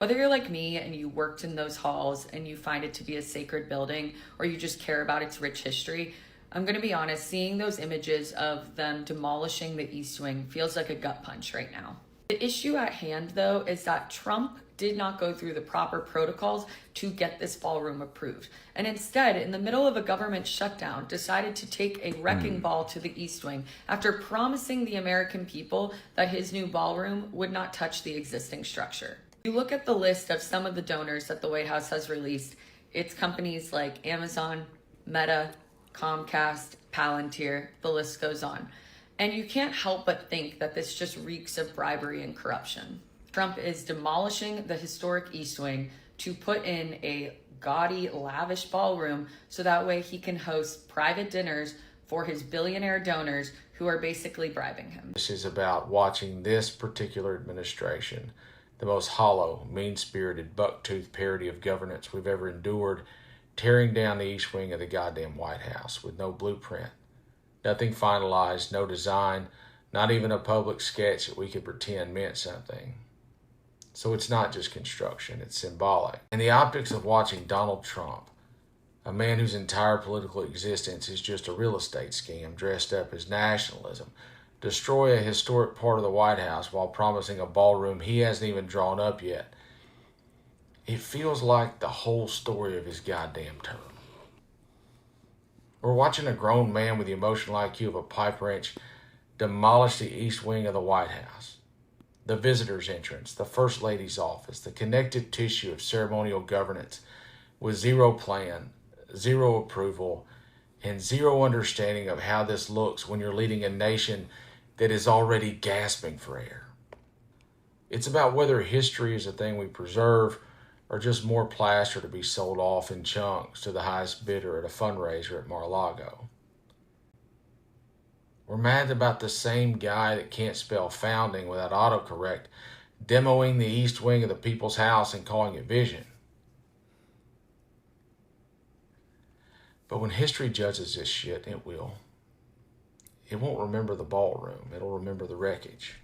Whether you're like me and you worked in those halls and you find it to be a sacred building, or you just care about its rich history, I'm going to be honest, seeing those images of them demolishing the East Wing feels like a gut punch right now. The issue at hand, though, is that Trump did not go through the proper protocols to get this ballroom approved. And instead, in the middle of a government shutdown, decided to take a wrecking ball to the East Wing after promising the American people that his new ballroom would not touch the existing structure. You look at the list of some of the donors that the White House has released, it's companies like Amazon, Meta, Comcast, Palantir, the list goes on. And you can't help but think that this just reeks of bribery and corruption. Trump is demolishing the historic East Wing to put in a gaudy, lavish ballroom so that way he can host private dinners for his billionaire donors who are basically bribing him. This is about watching this particular administration, the most hollow, mean-spirited, buck-toothed parody of governance we've ever endured, tearing down the East Wing of the goddamn White House with no blueprint. Nothing finalized, no design, not even a public sketch that we could pretend meant something. So it's not just construction, it's symbolic. And the optics of watching Donald Trump, a man whose entire political existence is just a real estate scam dressed up as nationalism, destroy a historic part of the White House while promising a ballroom he hasn't even drawn up yet. It feels like the whole story of his goddamn term. We're watching a grown man with the emotional IQ of a pipe wrench demolish the East Wing of the White House. The visitor's entrance, the First Lady's office, the connective tissue of ceremonial governance with zero plan, zero approval, and zero understanding of how this looks when you're leading a nation that is already gasping for air. It's about whether history is a thing we preserve or just more plaster to be sold off in chunks to the highest bidder at a fundraiser at Mar-a-Lago. We're mad about the same guy that can't spell founding without autocorrect demoing the East Wing of the People's House and calling it vision. But when history judges this shit, it will. It won't remember the ballroom. It'll remember the wreckage.